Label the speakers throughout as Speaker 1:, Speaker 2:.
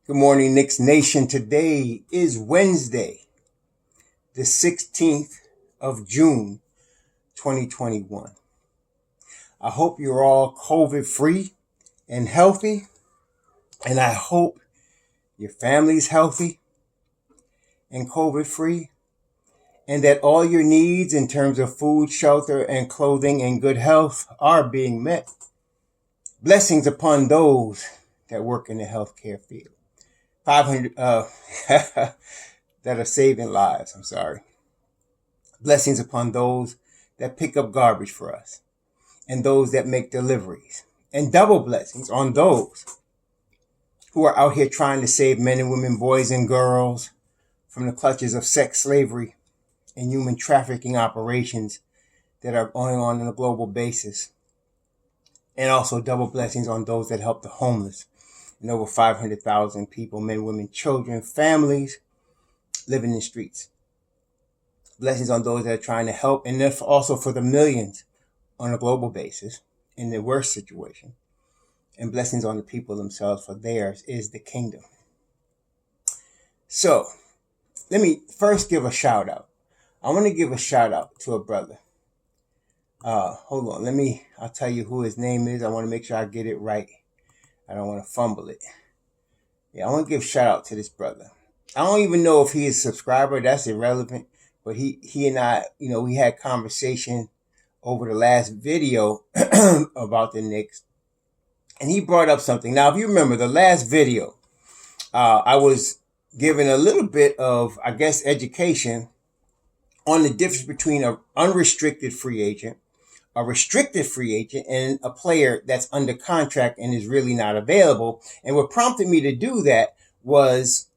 Speaker 1: Good morning, Knicks Nation. Today is Wednesday, the 16th of June, 2021. I hope you're all COVID-free and healthy, and I hope your family's healthy and COVID-free, and that all your needs in terms of food, shelter, and clothing and good health are being met. Blessings upon those that work in the healthcare field. 500 that are saving lives. I'm sorry. Blessings upon those that pick up garbage for us and those that make deliveries, and double blessings on those who are out here trying to save men and women, boys and girls from the clutches of sex slavery and human trafficking operations that are going on a global basis. And also double blessings on those that help the homeless. And over 500,000 people, men, women, children, families living in the streets. Blessings on those that are trying to help, and also for the millions on a global basis in the worst situation. And blessings on the people themselves, for theirs is the kingdom. So, let me first give a shout out. I want to give a shout out to a brother. Hold on, I'll tell you who his name is. I want to make sure I get it right. I don't want to fumble it. Yeah, I want to give a shout out to this brother. I don't even know if he is a subscriber. That's irrelevant. But he and I, we had conversation over the last video about the Knicks. And he brought up something. Now, if you remember the last video, I was giving a little bit of, education on the difference between an unrestricted free agent, a restricted free agent, and a player that's under contract and is really not available. And what prompted me to do that was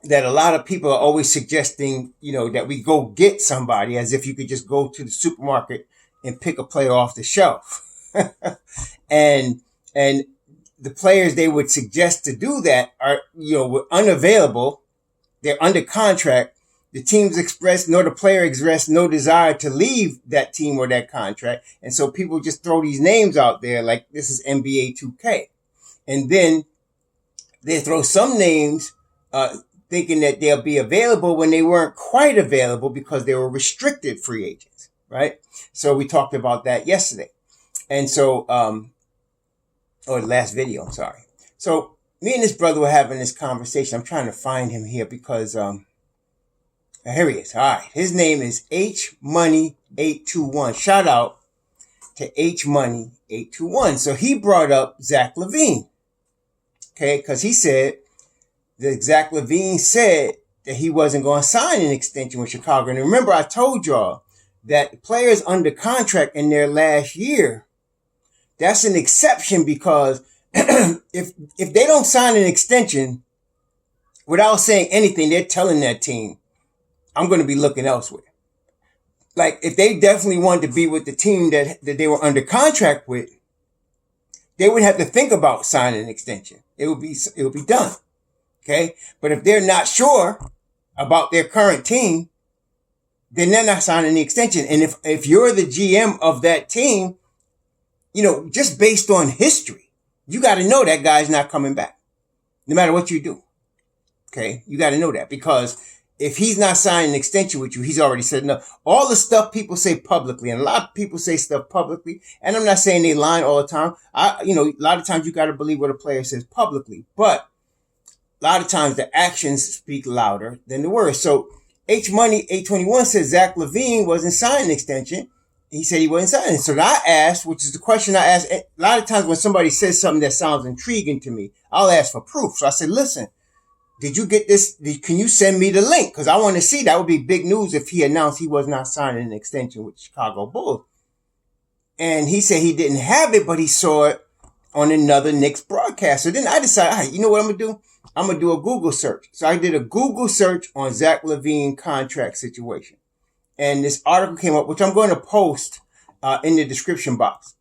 Speaker 1: that a lot of people are always suggesting, that we go get somebody, as if you could just go to the supermarket and pick a player off the shelf. and the players they would suggest to do that are, were unavailable. They're under contract. The teams express, nor the player express no desire to leave that team or that contract. And so people just throw these names out there like this is NBA 2K. And then they throw some names thinking that they'll be available when they weren't quite available because they were restricted free agents, right? So we talked about that yesterday. And so, or the last video, I'm sorry. So me and this brother were having this conversation. I'm trying to find him here because here he is. All right. His name is HMoney821. Shout out to HMoney821. So he brought up Zach LaVine. Okay. Because he said that Zach LaVine said that he wasn't going to sign an extension with Chicago. And remember, I told y'all that players under contract in their last year, that's an exception because if they don't sign an extension without saying anything, they're telling that team, I'm going to be looking elsewhere. Like if they definitely wanted to be with the team that they were under contract with, they would have to think about signing an extension. It would be done. Okay. But if they're not sure about their current team, then they're not signing the extension. And if you're the GM of that team, just based on history, you got to know that guy's not coming back no matter what you do. Okay. You got to know that because if he's not signing an extension with you, he's already said no. All the stuff people say publicly, and a lot of people say stuff publicly, and I'm not saying they lie all the time. A lot of times you got to believe what a player says publicly, but a lot of times the actions speak louder than the words. So HMoney821 says Zach LaVine wasn't signing an extension. He said he wasn't signing. So I asked, which is the question I asked. A lot of times when somebody says something that sounds intriguing to me, I'll ask for proof. So I said, listen, did you get this? Can you send me the link? Because I want to see. That would be big news if he announced he was not signing an extension with the Chicago Bulls. And he said he didn't have it, but he saw it on another Knicks broadcast. So then I decided, all right, you know what I'm going to do? I'm going to do a Google search. So I did a Google search on Zach LaVine contract situation. And this article came up, which I'm going to post in the description box.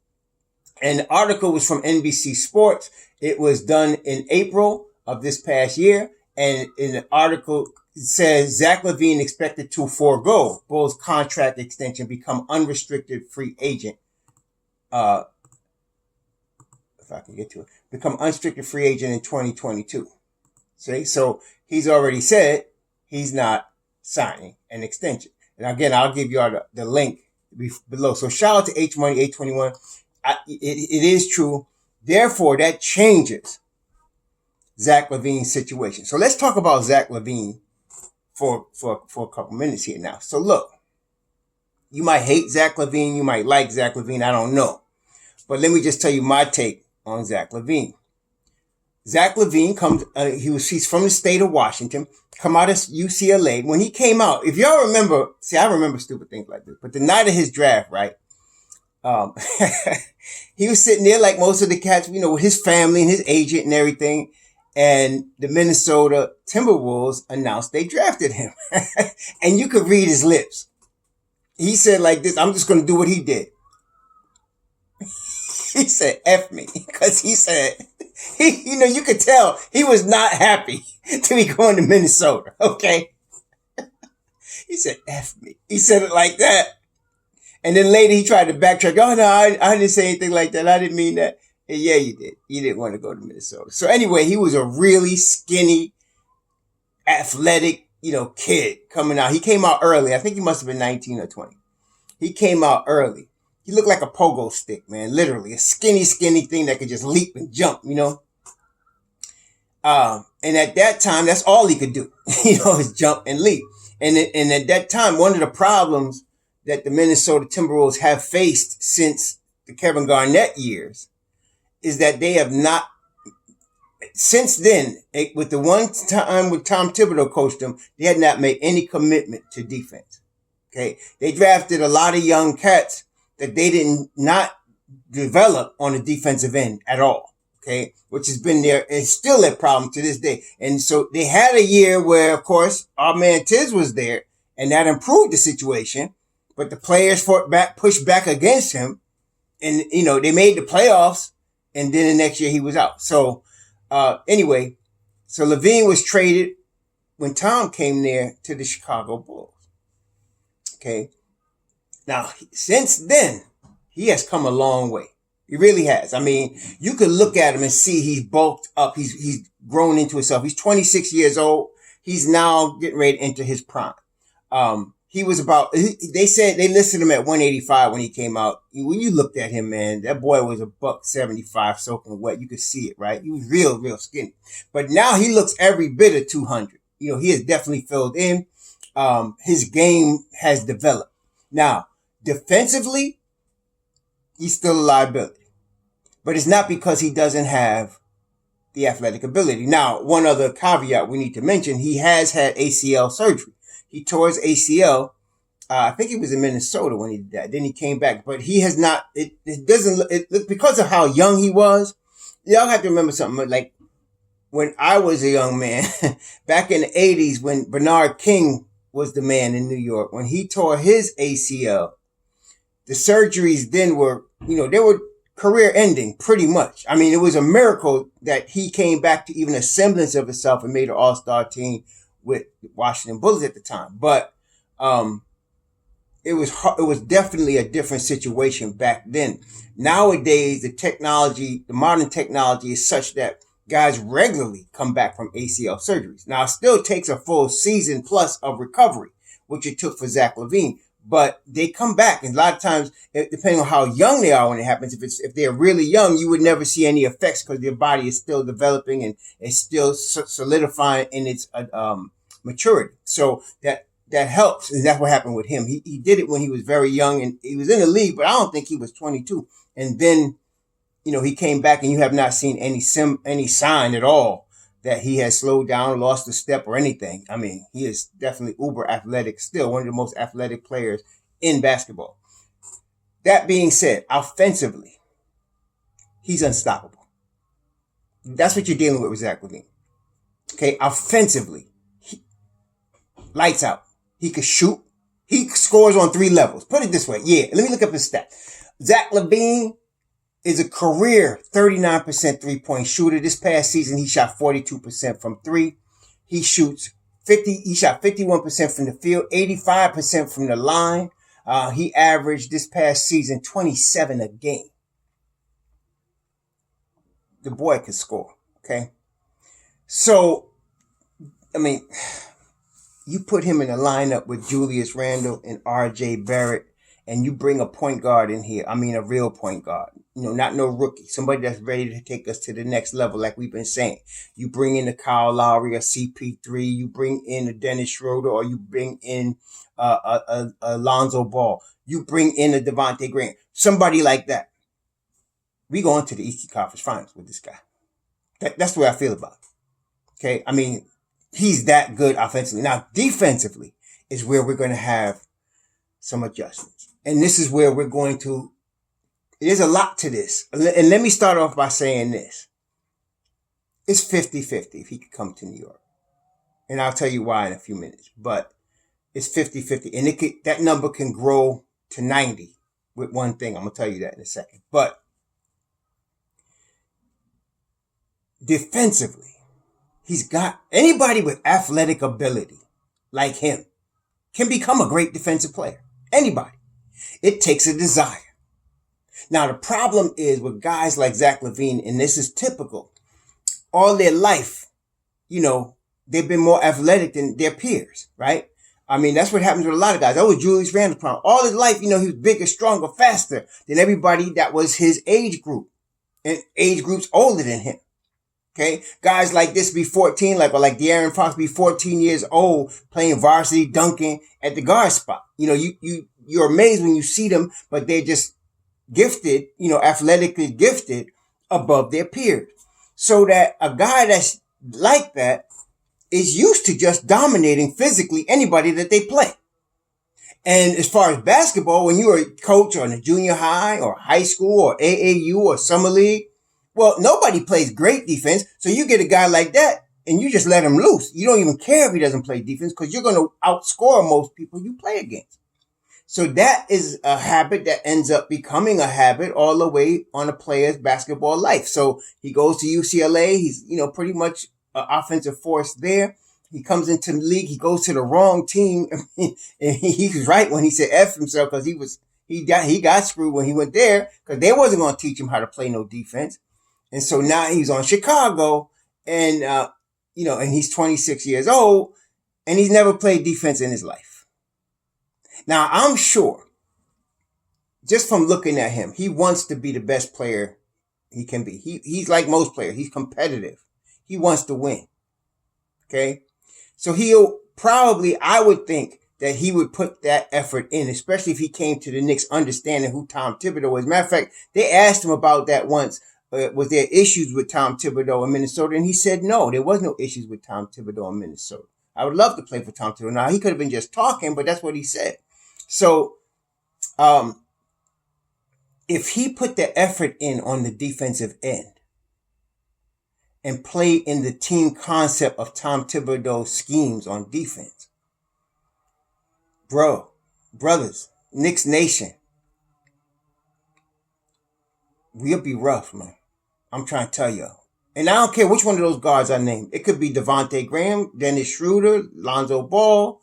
Speaker 1: And the article was from NBC Sports. It was done in April of this past year. And in the article, it says Zach LaVine expected to forego Bulls contract extension, become unrestricted free agent. If I can get to it, become unrestricted free agent in 2022. See, so he's already said he's not signing an extension. And again, I'll give you all the link below. So shout out to H Money 821. It is true. Therefore, that changes Zach LaVine's situation. So let's talk about Zach LaVine for a couple minutes here now. So look, you might hate Zach LaVine, you might like Zach LaVine, I don't know. But let me just tell you my take on Zach LaVine. Zach LaVine comes, he's from the state of Washington, come out of UCLA. When he came out, if y'all remember, see, I remember stupid things like this, but the night of his draft, right? He was sitting there like most of the cats, you know, with his family and his agent and everything. And the Minnesota Timberwolves announced they drafted him. And you could read his lips. He said like this, I'm just going to do what he did. He said, F me. Because he said, you could tell he was not happy to be going to Minnesota. Okay. He said, F me. He said it like that. And then later he tried to backtrack. Oh, no, I didn't say anything like that. I didn't mean that. And yeah, you did. You didn't want to go to Minnesota. So anyway, he was a really skinny, athletic, kid coming out. He came out early. I think he must have been 19 or 20. He came out early. He looked like a pogo stick, man. Literally. A skinny thing that could just leap and jump, And at that time, that's all he could do, is jump and leap. And at that time, one of the problems that the Minnesota Timberwolves have faced since the Kevin Garnett years is that they have not, since then, with the one time with Tom Thibodeau coached them, they had not made any commitment to defense. Okay. They drafted a lot of young cats that they did not develop on the defensive end at all. Okay. Which has been there and still a problem to this day. And so they had a year where, of course, our man Tiz was there and that improved the situation. But the players pushed back against him. And, they made the playoffs. And then the next year he was out. So, anyway, so LaVine was traded when Tom came there to the Chicago Bulls. Okay. Now, since then, he has come a long way. He really has. I mean, you could look at him and see he's bulked up. He's grown into himself. He's 26 years old. He's now getting ready to enter his prime. He was they said they listed him at 185 when he came out. When you looked at him, man, that boy was $175 soaking wet. You could see it, right? He was real skinny. But now he looks every bit of 200. He has definitely filled in. His game has developed. Now, defensively, he's still a liability. But it's not because he doesn't have the athletic ability. Now, one other caveat we need to mention, he has had ACL surgery. He tore his ACL. I think he was in Minnesota when he did that. Then he came back, but he has not, it doesn't look, because of how young he was. Y'all have to remember something like when I was a young man back in the 80s when Bernard King was the man in New York, when he tore his ACL, the surgeries then were, they were career ending pretty much. I mean, it was a miracle that he came back to even a semblance of himself and made an all-star team with the Washington Bullets at the time. But, it was definitely a different situation back then. Nowadays, the modern technology is such that guys regularly come back from ACL surgeries. Now, it still takes a full season plus of recovery, which it took for Zach LaVine, but they come back. And a lot of times, depending on how young they are when it happens, if they're really young, you would never see any effects because their body is still developing and it's still solidifying in its maturity. So that helps. And that's what happened with him. He did it when he was very young and he was in the league, but I don't think he was 22. And then, he came back and you have not seen any sign at all that he has slowed down, lost a step or anything. I mean, he is definitely uber athletic, still one of the most athletic players in basketball. That being said, offensively, he's unstoppable. That's what you're dealing with Zach LaVine. Okay, offensively, lights out. He could shoot. He scores on 3 levels. Put it this way. Yeah, let me look up his stat. Zach LaVine is a career 39% three-point shooter. This past season, he shot 42% from 3. He shot 51% from the field, 85% from the line. He averaged this past season 27 a game. The boy could score. Okay. So I mean, you put him in a lineup with Julius Randle and R.J. Barrett, and you bring a point guard in here. I mean, a real point guard. Not no rookie. Somebody that's ready to take us to the next level, like we've been saying. You bring in the Kyle Lowry or CP3. You bring in the Dennis Schroeder, or you bring in Alonzo Ball. You bring in a Devontae Graham. Somebody like that. We go into the Eastern Conference Finals with this guy. That's the way I feel about it. Okay? I mean, he's that good offensively. Now, defensively is where we're going to have some adjustments. And this is where we're going to, there's a lot to this. And let me start off by saying this. It's 50-50 if he could come to New York. And I'll tell you why in a few minutes. But it's 50-50. And that number can grow to 90 with one thing. I'm going to tell you that in a second. But defensively, he's got anybody with athletic ability like him can become a great defensive player. Anybody. It takes a desire. Now, the problem is with guys like Zach LaVine, and this is typical, all their life, they've been more athletic than their peers, right? I mean, that's what happens with a lot of guys. That was Julius Randle's problem. All his life, he was bigger, stronger, faster than everybody that was his age group and age groups older than him. Okay. Guys like this be 14, like De'Aaron Fox be 14 years old playing varsity, dunking at the guard spot. You're amazed when you see them, but they're just gifted, athletically gifted above their peers. So that a guy that's like that is used to just dominating physically anybody that they play. And as far as basketball, when you're a coach on a junior high or high school or AAU or summer league, well, nobody plays great defense. So you get a guy like that and you just let him loose. You don't even care if he doesn't play defense because you're going to outscore most people you play against. So that is a habit that ends up becoming a habit all the way on a player's basketball life. So he goes to UCLA. He's, pretty much an offensive force there. He comes into the league. He goes to the wrong team. And he was right when he said F himself because he got screwed when he went there because they wasn't going to teach him how to play no defense. And so now he's on Chicago and, and he's 26 years old and he's never played defense in his life. Now, I'm sure just from looking at him, he wants to be the best player he can be. He's like most players. He's competitive. He wants to win. Okay. So he'll probably, I would think that he would put that effort in, especially if he came to the Knicks understanding who Tom Thibodeau was. Matter of fact, they asked him about that once. Was there issues with Tom Thibodeau in Minnesota? And he said, no, there was no issues with Tom Thibodeau in Minnesota. I would love to play for Tom Thibodeau. Now, he could have been just talking, but that's what he said. So, if he put the effort in on the defensive end and play in the team concept of Tom Thibodeau's schemes on defense, brothers, Knicks Nation, we'll be rough, man. I'm trying to tell you. And I don't care which one of those guards I named. It could be Devontae Graham, Dennis Schroeder, Lonzo Ball,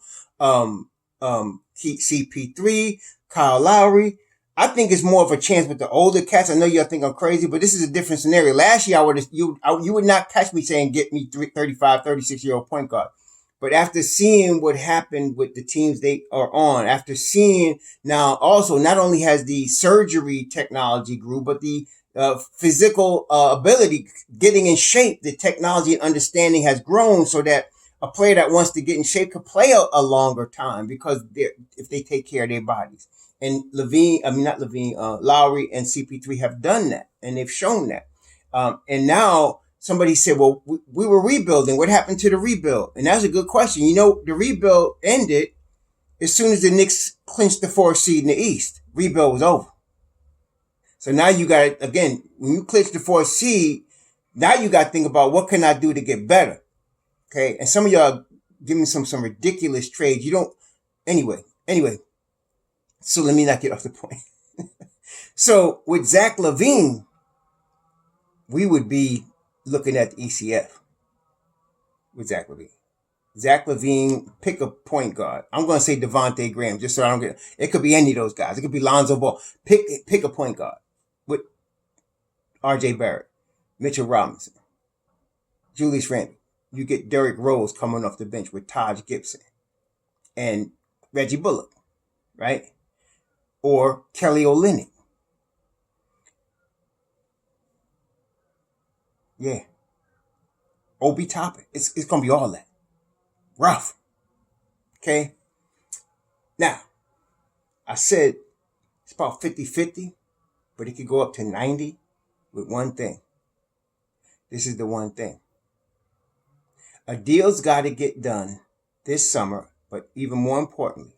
Speaker 1: CP3, Kyle Lowry. I think it's more of a chance with the older cats. I know y'all think I'm crazy, but this is a different scenario. Last year, you would not catch me saying get me 35, 36-year-old point guard. But after seeing what happened with the teams they are on, after seeing now also not only has the surgery technology grew, but the physical ability, getting in shape, the technology and understanding has grown so that a player that wants to get in shape could play a longer time because if they take care of their bodies. And Lowry and CP3 have done that and they've shown that. And now somebody said, well, we were rebuilding. What happened to the rebuild? And that's a good question. The rebuild ended as soon as the Knicks clinched the 4th seed in the East. Rebuild was over. So now you got, again, when you clinch the 4th seed, now you got to think about what can I do to get better? Okay. And some of y'all give me some ridiculous trades. Anyway. So let me not get off the point. So with Zach LaVine, we would be looking at the ECF with Zach LaVine. Zach LaVine, pick a point guard. I'm going to say Devontae Graham, just so I don't get, it could be any of those guys. It could be Lonzo Ball. Pick a point guard with R.J. Barrett, Mitchell Robinson, Julius Randle. you get Derrick Rose coming off the bench with Taj Gibson and Reggie Bullock, right? Or Kelly Olynyk. Yeah. Obi Toppin. It's going to be all that. Rough. Okay? Now, I said it's about 50-50, but it could go up to 90 with one thing. This is the one thing. A deal's got to get done this summer, but even more importantly,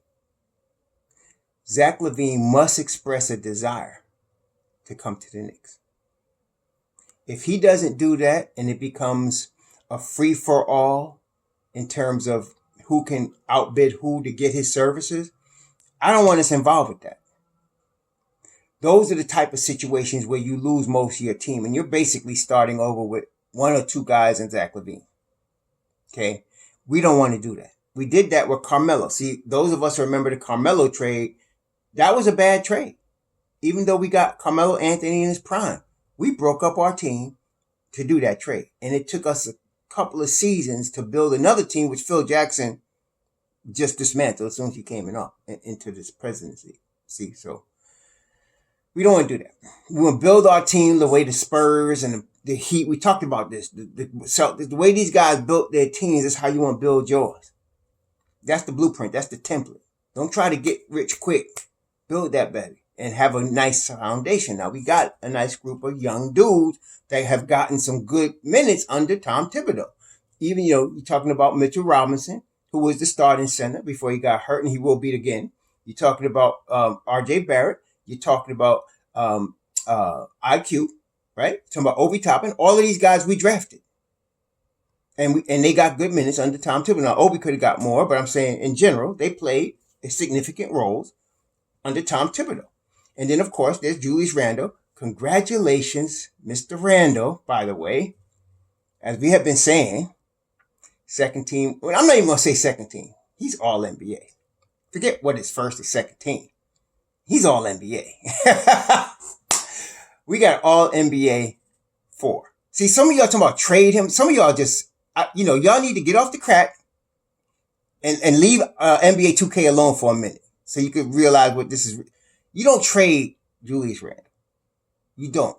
Speaker 1: Zach LaVine must express a desire to come to the Knicks. If he doesn't do that and it becomes a free-for-all in terms of who can outbid who to get his services, I don't want us involved with that. Those are the type of situations where you lose most of your team and you're basically starting over with one or two guys and Zach LaVine. Okay? We don't want to do that. We did that with Carmelo. See, those of us who remember the Carmelo trade, that was a bad trade. Even though we got Carmelo Anthony in his prime, we broke up our team to do that trade. And it took us a couple of seasons to build another team, which Phil Jackson just dismantled as soon as he came into this presidency. See, so we don't want to do that. We want to build our team the way the Spurs and the Heat, we talked about this. The way these guys built their teams is how you want to build yours. That's the blueprint. That's the template. Don't try to get rich quick. Build that baby and have a nice foundation. Now, we got a nice group of young dudes that have gotten some good minutes under Tom Thibodeau. Even, you're talking about Mitchell Robinson, who was the starting center before he got hurt, and he will be again. You're talking about R.J. Barrett. You're talking about IQ, right? You're talking about Obi Toppin. All of these guys we drafted. And they got good minutes under Tom Thibodeau. Now, Obi could have got more, but I'm saying in general, they played significant roles under Tom Thibodeau. And then, of course, there's Julius Randle. Congratulations, Mr. Randle, by the way. As we have been saying, second team. Well, I'm not even going to say second team. He's all NBA. Forget what is first or second team. He's all NBA. We got all NBA 4. See, some of y'all talking about trade him. Some of y'all just, y'all need to get off the crack and leave NBA 2K alone for a minute so you can realize what this is. You don't trade Julius Randle. You don't.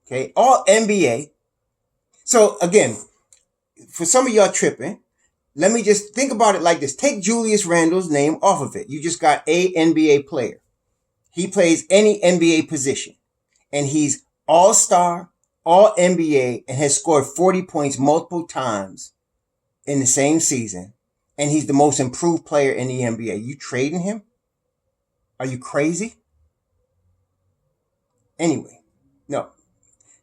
Speaker 1: Okay? All NBA. So, again, for some of y'all tripping, let me just think about it like this. Take Julius Randle's name off of it. You just got a NBA player. He plays any NBA position. And he's all-star, all-NBA, and has scored 40 points multiple times in the same season. And he's the most improved player in the NBA. You trading him? Are you crazy? Anyway, no.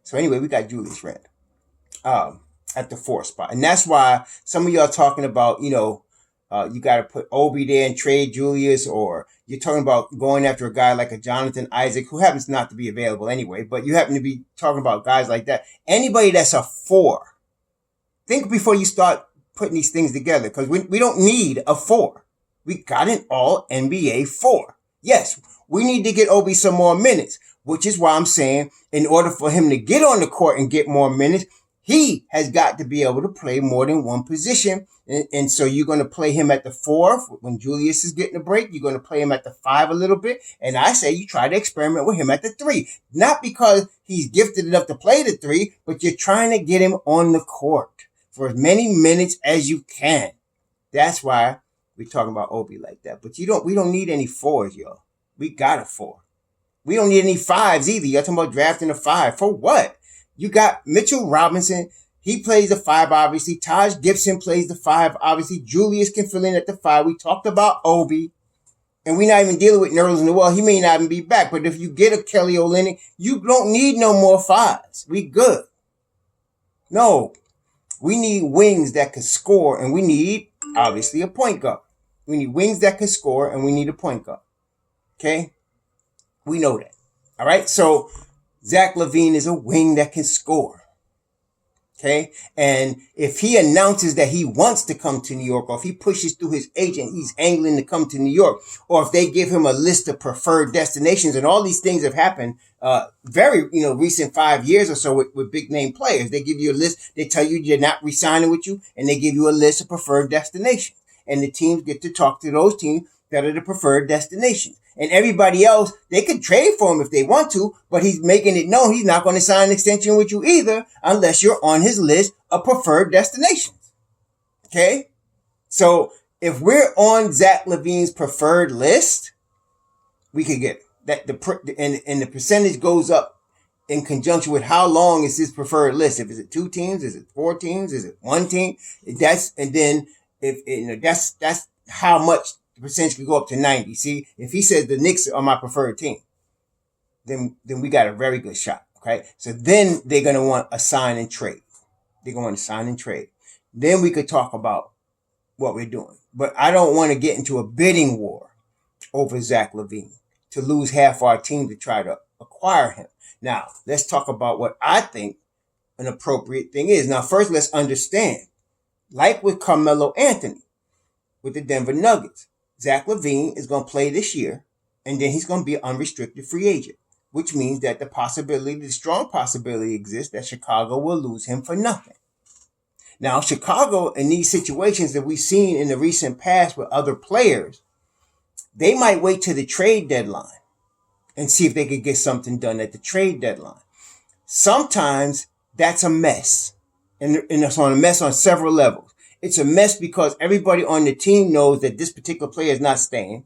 Speaker 1: So anyway, we got Julius Randle at the 4th spot. And that's why some of y'all talking about, you got to put Obi there and trade Julius, or you're talking about going after a guy like a Jonathan Isaac, who happens not to be available anyway, but you happen to be talking about guys like that. Anybody that's a 4, think before you start putting these things together, because we don't need a 4. We got an all NBA 4. Yes, we need to get Obi some more minutes, which is why I'm saying in order for him to get on the court and get more minutes, he has got to be able to play more than one position. And so you're going to play him at the 4th when Julius is getting a break. You're going to play him at the 5 a little bit. And I say you try to experiment with him at the 3. Not because he's gifted enough to play the 3, but you're trying to get him on the court for as many minutes as you can. That's why we're talking about Obi like that. But we don't need any 4s, y'all. We got a 4. We don't need any 5s either. You're talking about drafting a 5. For what? You got Mitchell Robinson. He plays the 5, obviously. Taj Gibson plays the 5, obviously. Julius can fill in at the 5. We talked about Obi. And we're not even dealing with Nerlens Noel. He may not even be back. But if you get a Kelly Olynyk, you don't need no more 5s. We good. No. We need wings that can score. And we need, obviously, a point guard. We need wings that can score. And we need a point guard. Okay? We know that. All right? So Zach LaVine is a wing that can score. Okay. And if he announces that he wants to come to New York, or if he pushes through his agent, he's angling to come to New York, or if they give him a list of preferred destinations, and all these things have happened, very, recent 5 years or so with big name players. They give you a list. They tell you they're not re-signing with you, and they give you a list of preferred destinations. And the teams get to talk to those teams that are the preferred destinations. And everybody else, they could trade for him if they want to, but he's making it known he's not going to sign an extension with you either unless you're on his list of preferred destinations. Okay? So if we're on Zach LaVine's preferred list, we could get that and the percentage goes up in conjunction with how long is his preferred list. If it's 2 teams, is it 4 teams, is it 1 team? That's how much the percentage could go up to 90. See, if he says the Knicks are my preferred team, then we got a very good shot. Okay. So then they're going to want a sign and trade. They're going to want to sign and trade. Then we could talk about what we're doing. But I don't want to get into a bidding war over Zach LaVine to lose half our team to try to acquire him. Now, let's talk about what I think an appropriate thing is. Now, first, let's understand, like with Carmelo Anthony with the Denver Nuggets, Zach LaVine is going to play this year, and then he's going to be an unrestricted free agent, which means that the strong possibility exists that Chicago will lose him for nothing. Now, Chicago, in these situations that we've seen in the recent past with other players, they might wait to the trade deadline and see if they could get something done at the trade deadline. Sometimes that's a mess, and it's a mess on several levels. It's a mess because everybody on the team knows that this particular player is not staying.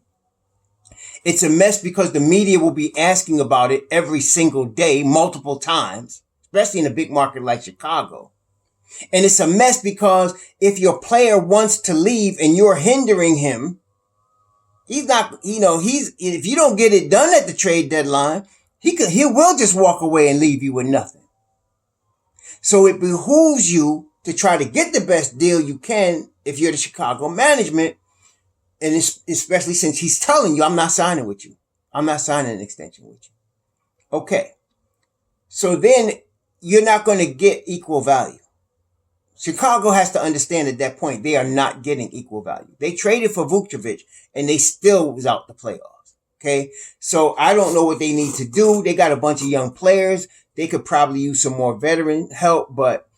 Speaker 1: It's a mess because the media will be asking about it every single day, multiple times, especially in a big market like Chicago. And it's a mess because if your player wants to leave and you're hindering him, he's not, if you don't get it done at the trade deadline, he will just walk away and leave you with nothing. So it behooves you to try to get the best deal you can if you're the Chicago management, and especially since he's telling you, I'm not signing with you. I'm not signing an extension with you. Okay. So then you're not going to get equal value. Chicago has to understand at that point they are not getting equal value. They traded for Vucevic and they still was out the playoffs. Okay. So I don't know what they need to do. They got a bunch of young players. They could probably use some more veteran help, but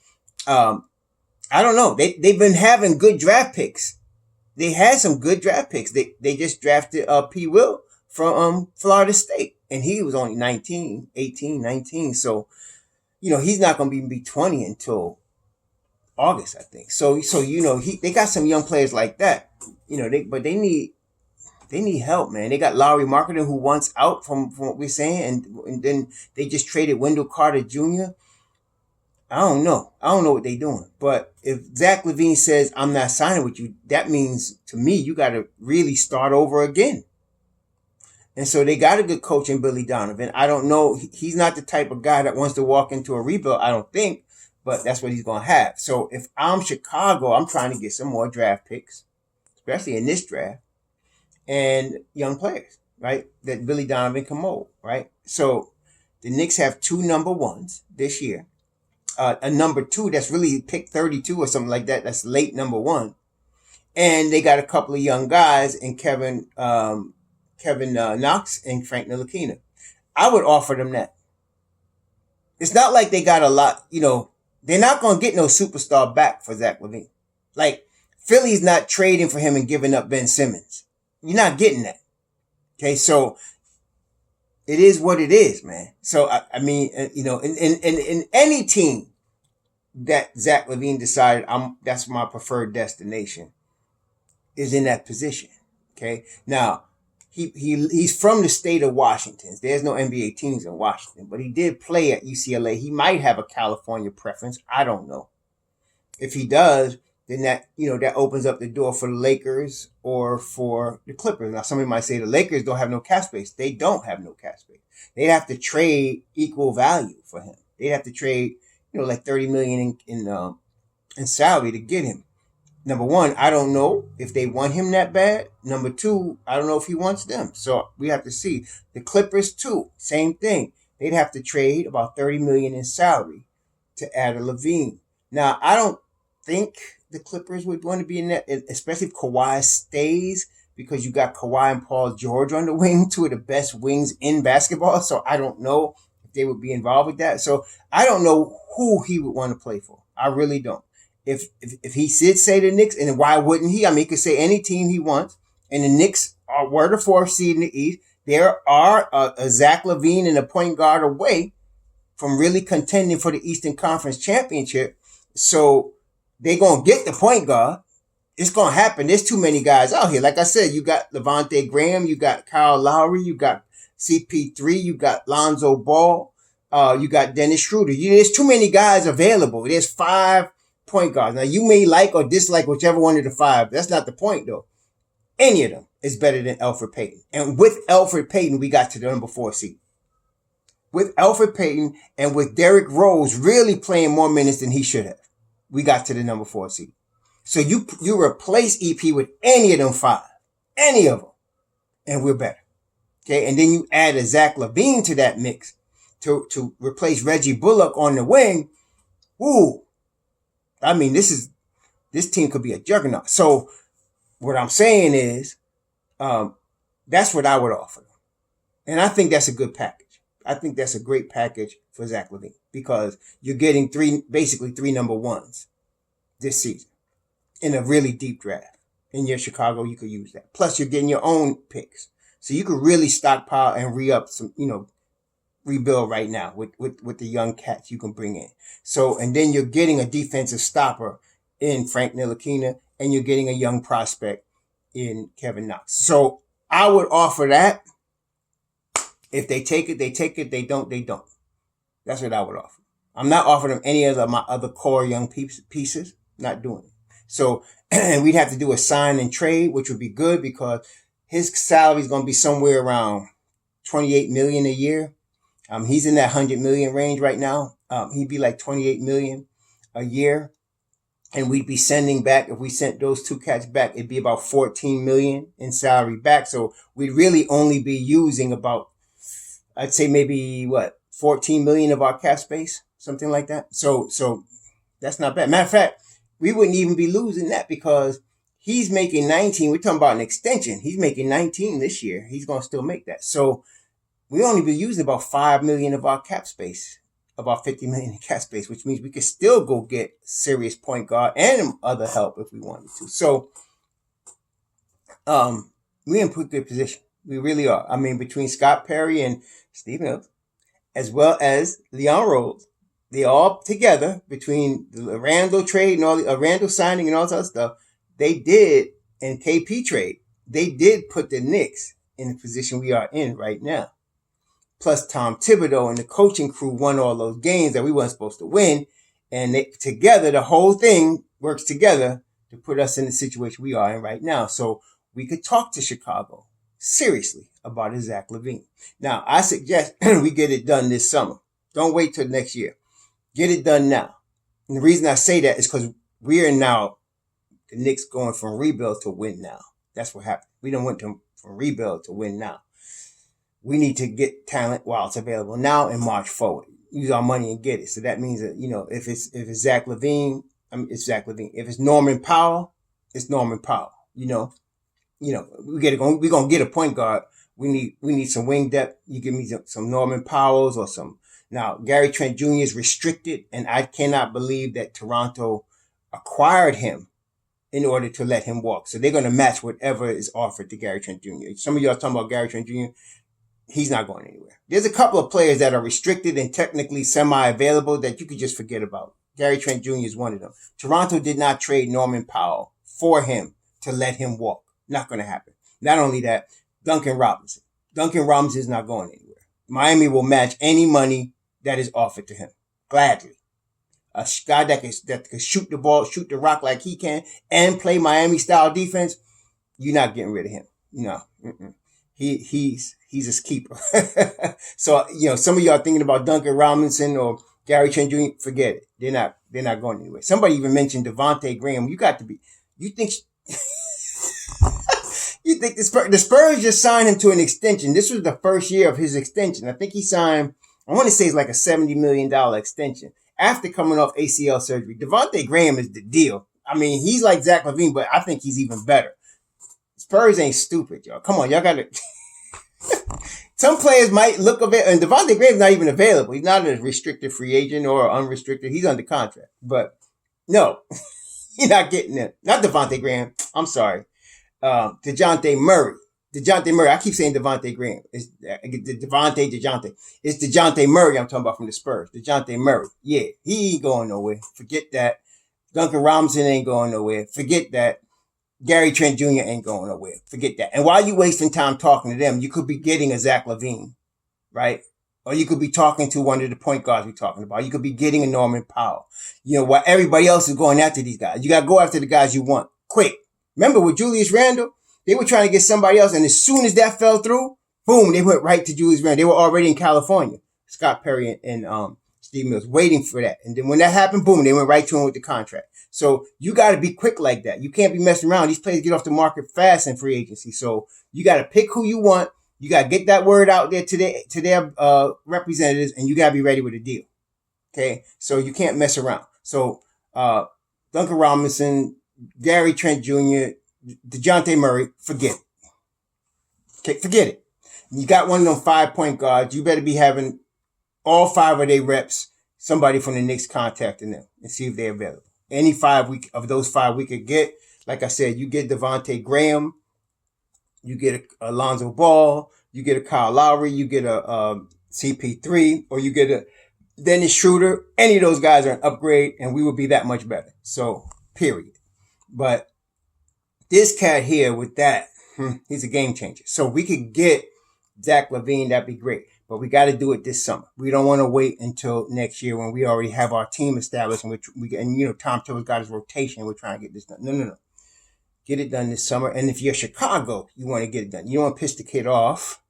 Speaker 1: I don't know. They've been having good draft picks. They had some good draft picks. They just drafted P. Will from Florida State, and he was only 19. So, he's not going to be 20 until August, I think. So they got some young players like that. But they need help, man. They got Lauri Markkanen, who wants out from what we're saying, and then they just traded Wendell Carter Jr. I don't know what they're doing. But if Zach LaVine says, I'm not signing with you, that means, to me, you got to really start over again. And so they got a good coach in Billy Donovan. I don't know. He's not the type of guy that wants to walk into a rebuild, I don't think. But that's what he's going to have. So if I'm Chicago, I'm trying to get some more draft picks, especially in this draft, and young players, right, that Billy Donovan can mold, right? So the Knicks have 2 number 1s this year. A number 2 that's really picked 32 or something like that. That's late number 1. And they got a couple of young guys in Kevin Knox and Frank Ntilikina. I would offer them that. It's not like they got a lot, they're not going to get no superstar back for Zach LaVine. Like, Philly's not trading for him and giving up Ben Simmons. You're not getting that. Okay, so it is what it is, man. So, I mean, in any team that Zach LaVine decided that's my preferred destination is in that position. Okay. Now, he's from the state of Washington. There's no NBA teams in Washington, but he did play at UCLA. He might have a California preference. I don't know. If he does, then that opens up the door for the Lakers or for the Clippers. Now, somebody might say the Lakers don't have no cap space. They don't have no cap space. They'd have to trade equal value for him. They'd have to trade, like $30 million in salary to get him. Number one, I don't know if they want him that bad. Number two, I don't know if he wants them. So we have to see. The Clippers too, same thing. They'd have to trade about $30 million in salary to add a LaVine. Now, I don't think the Clippers would want to be in that, especially if Kawhi stays, because you got Kawhi and Paul George on the wing, two of the best wings in basketball. So I don't know if they would be involved with that. So I don't know who he would want to play for. I really don't. If he did say the Knicks, and why wouldn't he? I mean, he could say any team he wants. And the Knicks were the fourth seed in the East. There are a Zach LaVine and a point guard away from really contending for the Eastern Conference Championship. So they're going to get the point guard. It's going to happen. There's too many guys out here. Like I said, you got Levante Graham, you got Kyle Lowry, you got CP3, you got Lonzo Ball, you got Dennis Schroeder. There's too many guys available. There's 5 point guards. Now, you may like or dislike whichever one of the 5. That's not the point, though. Any of them is better than Elfrid Payton. And with Elfrid Payton, we got to the number 4 seed. With Elfrid Payton and with Derrick Rose really playing more minutes than he should have, we got to the number 4 seed. So you replace EP with any of them 5, any of them, and we're better. Okay, and then you add a Zach LaVine to that mix to replace Reggie Bullock on the wing. Woo! I mean, this team could be a juggernaut. So what I'm saying is, that's what I would offer them, and I think that's a good package. I think that's a great package for Zach LaVine because you're getting basically three number 1s this season in a really deep draft. In your Chicago, you could use that. Plus, you're getting your own picks. So you could really stockpile and re-up some, rebuild right now with the young cats you can bring in. So, and then you're getting a defensive stopper in Frank Ntilikina, and you're getting a young prospect in Kevin Knox. So I would offer that. If they take it, they take it. They don't, they don't. That's what I would offer. I'm not offering them any of my other core young pieces. Not doing it. So, and we'd have to do a sign and trade, which would be good because his salary is going to be somewhere around $28 million a year. He's in that $100 million range right now. He'd be like $28 million a year. And we'd be sending back, if we sent those 2 cats back, it'd be about $14 million in salary back. So we'd really only be using about, I'd say maybe 14 million of our cap space, something like that. So that's not bad. Matter of fact, we wouldn't even be losing that because he's making 19. We're talking about an extension. He's making 19 this year. He's going to still make that. So we only be using about 5 million of our cap space, about 50 million in cap space, which means we could still go get serious point guard and other help if we wanted to. So, we're in pretty good position. We really are. I mean, between Scott Perry and Stephen Adams, as well as Leon Rose, they all together between the Randall trade and all the Randall signing and all that other stuff, they did, and KP trade, they did put the Knicks in the position we are in right now. Plus Tom Thibodeau and the coaching crew won all those games that we weren't supposed to win. And together, the whole thing works together to put us in the situation we are in right now. So we could talk to Chicago seriously about a Zach LaVine. Now, I suggest we get it done this summer. Don't wait till next year. Get it done now. And the reason I say that is because we are now, the Knicks going from rebuild to win now. That's what happened. We don't went from rebuild to win now. We need to get talent while it's available now and march forward. Use our money and get it. So that means that, if it's Zach LaVine, it's Zach LaVine. If it's Norman Powell, it's Norman Powell. We're going to get a point guard. We need some wing depth. You give me some Norman Powells or some. Now, Gary Trent Jr. is restricted, and I cannot believe that Toronto acquired him in order to let him walk. So they're going to match whatever is offered to Gary Trent Jr. Some of y'all talking about Gary Trent Jr. He's not going anywhere. There's a couple of players that are restricted and technically semi-available that you could just forget about. Gary Trent Jr. is one of them. Toronto did not trade Norman Powell for him to let him walk. Not going to happen. Not only that, Duncan Robinson. Duncan Robinson is not going anywhere. Miami will match any money that is offered to him. Gladly. A guy that can shoot the ball, shoot the rock like he can, and play Miami-style defense, you're not getting rid of him. No. He's a keeper. So, some of y'all thinking about Duncan Robinson or Gary Trent Jr., forget it. They're not going anywhere. Somebody even mentioned Devontae Graham. You think the Spurs just signed him to an extension. This was the first year of his extension. I think he signed, I want to say it's like a $70 million extension. after coming off ACL surgery. Devontae Graham is the deal. I mean, he's like Zach LaVine, but I think he's even better. Spurs ain't stupid, y'all. Come on, y'all got to. Some players might look a bit, and Devontae Graham's not even available. He's not a restricted free agent or unrestricted. He's under contract. But no, you're not getting it. Not Devontae Graham. I'm sorry. DeJounte Murray. DeJounte Murray. I keep saying Devontae Graham. It's DeJounte. It's DeJounte Murray I'm talking about from the Spurs. DeJounte Murray. Yeah, he ain't going nowhere. Forget that. Duncan Robinson ain't going nowhere. Forget that. Gary Trent Jr. ain't going nowhere. Forget that. And while you wasting time talking to them, you could be getting a Zach LaVine, right? Or you could be talking to one of the point guards we're talking about. You could be getting a Norman Powell. You know, while everybody else is going after these guys. You got to go after the guys you want. Quick. Remember with Julius Randle? They were trying to get somebody else, and as soon as that fell through, boom, they went right to Julius Randle. They were already in California. Scott Perry and Steve Mills waiting for that. And then when that happened, boom, they went right to him with the contract. So you got to be quick like that. You can't be messing around. These players get off the market fast in free agency. So you got to pick who you want. You got to get that word out there to their representatives, and you got to be ready with a deal. Okay? So you can't mess around. So Duncan Robinson, Gary Trent Jr., DeJounte Murray, forget it. Okay, forget it. You got one of them 5-point guards. You better be having all 5 of their reps, somebody from the Knicks contacting them and see if they're available. Any 5 of those 5 we could get. Like I said, you get Devontae Graham, you get a Alonzo Ball, you get a Kyle Lowry, you get a CP3, or you get a Dennis Schroeder. Any of those guys are an upgrade, and we would be that much better. So, period. But this cat here with that, he's a game changer. So we could get Zach LaVine, that'd be great. But we got to do it this summer. We don't want to wait until next year when we already have our team established and Tom Thibodeau's got his rotation. We're trying to get this done. No. Get it done this summer. And if you're Chicago, you want to get it done. You don't want to piss the kid off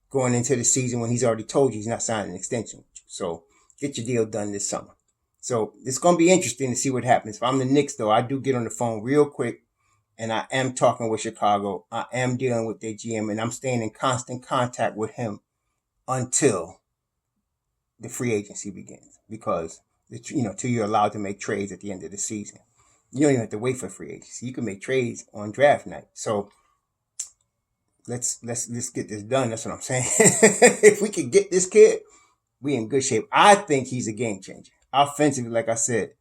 Speaker 1: going into the season when he's already told you he's not signing an extension. So get your deal done this summer. So it's going to be interesting to see what happens. If I'm the Knicks, though, I do get on the phone real quick. And I am talking with Chicago. I am dealing with their GM. And I'm staying in constant contact with him until the free agency begins, because till you're allowed to make trades at the end of the season. You don't even have to wait for free agency. You can make trades on draft night. So let's get this done. That's what I'm saying. If we can get this kid, we in good shape. I think he's a game changer. Offensively, like I said,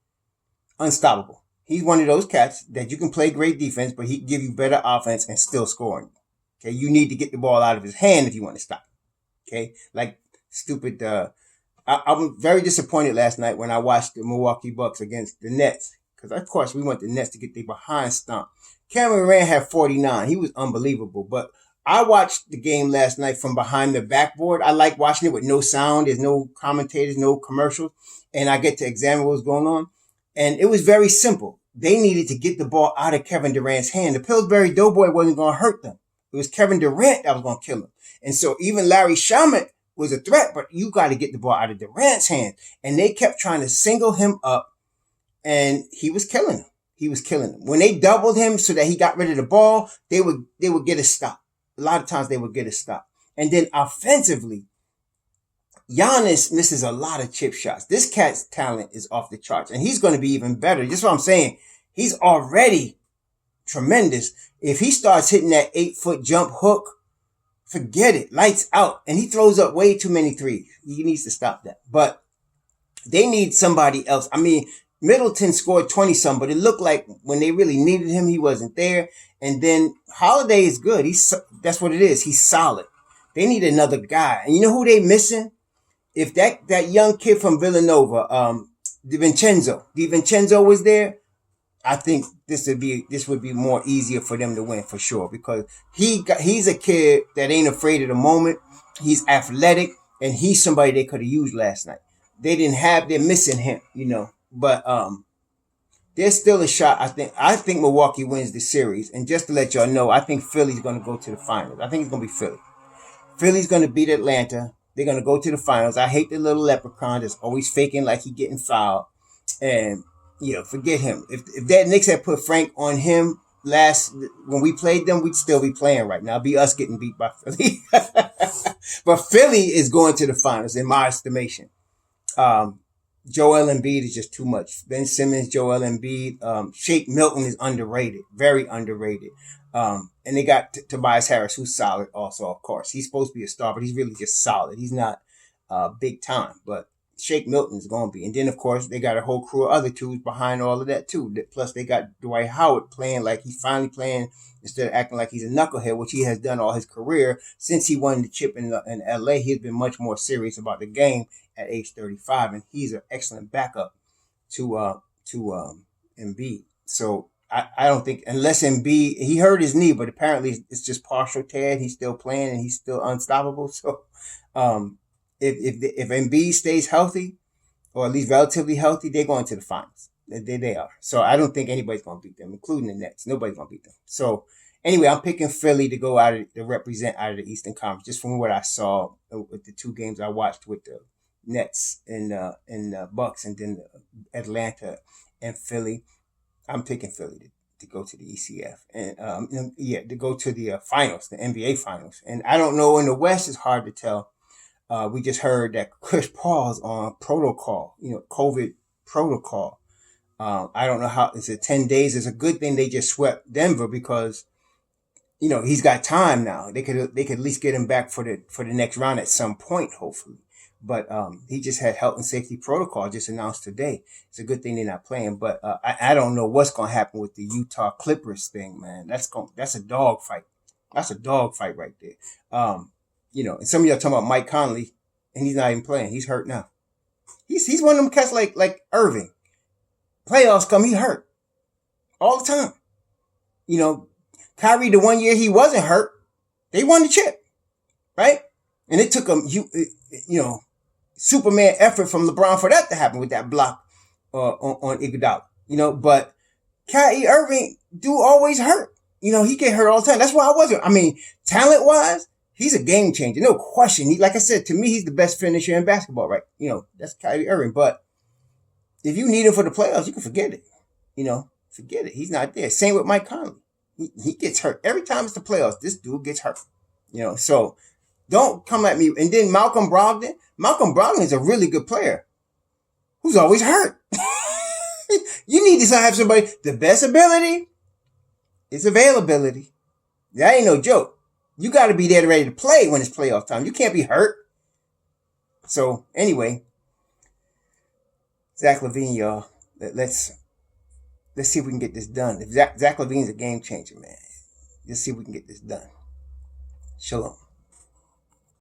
Speaker 1: unstoppable. He's one of those cats that you can play great defense, but he can give you better offense and still scoring. Okay, you need to get the ball out of his hand if you want to stop him. Okay, like stupid. I was very disappointed last night when I watched the Milwaukee Bucks against the Nets, because of course we want the Nets to get their behind stomped. Cameron Durant had 49. He was unbelievable. But I watched the game last night from behind the backboard. I like watching it with no sound. There's no commentators, no commercials, and I get to examine what's going on. And it was very simple. They needed to get the ball out of Kevin Durant's hand. The Pillsbury Doughboy wasn't going to hurt them. It was Kevin Durant that was going to kill him. And so even Larry Shamet was a threat, but you got to get the ball out of Durant's hand. And they kept trying to single him up, and he was killing them. He was killing them. When they doubled him so that he got rid of the ball, they would get a stop. A lot of times they would get a stop. And then offensively, Giannis misses a lot of chip shots. This cat's talent is off the charts, and he's going to be even better. Just what I'm saying. He's already tremendous. If he starts hitting that 8-foot jump hook, forget it. Lights out. And he throws up way too many threes. He needs to stop that. But they need somebody else. I mean, Middleton scored 20-some, but it looked like when they really needed him, he wasn't there. And then Holiday is good. That's what it is. He's solid. They need another guy. And you know who they missing? If that young kid from Villanova, DiVincenzo was there, I think this would be more easier for them to win for sure, because he's a kid that ain't afraid of the moment. He's athletic, and he's somebody they could have used last night. They're missing him, but there's still a shot. I think Milwaukee wins the series. And just to let y'all know, I think Philly's going to go to the finals. I think it's going to be Philly. Philly's going to beat Atlanta. They're going to go to the finals. I hate the little leprechaun that's always faking like he getting fouled. And forget him. If that Knicks had put Frank on him when we played them, we'd still be playing right now. It'd be us getting beat by Philly. But Philly is going to the finals in my estimation. Joel Embiid is just too much. Ben Simmons, Joel Embiid, Shake Milton is underrated, very underrated. And they got Tobias Harris, who's solid also, of course. He's supposed to be a star, but he's really just solid. He's not big time, but Shake Milton is going to be. And then, of course, they got a whole crew of other twos behind all of that, too. Plus, they got Dwight Howard playing like he's finally playing instead of acting like he's a knucklehead, which he has done all his career. Since he won the chip in LA, he's been much more serious about the game at age 35, and he's an excellent backup to Embiid. So I don't think, unless Embiid, he hurt his knee, but apparently it's just partial tear. He's still playing and he's still unstoppable. So if Embiid stays healthy, or at least relatively healthy, they're going to the finals. They are. So I don't think anybody's going to beat them, including the Nets. Nobody's going to beat them. So anyway, I'm picking Philly to go to represent out of the Eastern Conference, just from what I saw with the two games I watched with the Nets and Bucks, and then Atlanta and Philly. I'm picking Philly to go to the ECF and to go to the finals, the NBA finals. And I don't know, in the West, it's hard to tell. We just heard that Chris Paul's on protocol, COVID protocol. I don't know how. Is it 10 days? It's a good thing they just swept Denver, because he's got time now. They could at least get him back for the next round at some point, hopefully. But he just had health and safety protocol just announced today. It's a good thing they're not playing. But I don't know what's going to happen with the Utah Clippers thing, man. That's a dog fight. That's a dog fight right there. And some of y'all talking about Mike Conley, and he's not even playing. He's hurt now. He's one of them cats like Irving. Playoffs come, he hurt all the time. Kyrie, the 1 year he wasn't hurt, they won the chip, right? And it took him, Superman effort from LeBron for that to happen with that block on Iguodala. But Kyrie Irving do always hurt. He get hurt all the time. That's why talent wise, he's a game changer, no question. Like I said, to me, he's the best finisher in basketball, right? That's Kyrie Irving. But if you need him for the playoffs, you can forget it. Forget it. He's not there. Same with Mike Conley. He gets hurt every time it's the playoffs. This dude gets hurt. So don't come at me. And then Malcolm Brogdon. Malcolm Brogdon is a really good player who's always hurt. You need to have somebody. The best ability is availability. That ain't no joke. You got to be there ready to play when it's playoff time. You can't be hurt. So anyway, Zach LaVine, y'all. Let's see if we can get this done. If Zach LaVine's a game changer, man. Let's see if we can get this done. Shalom.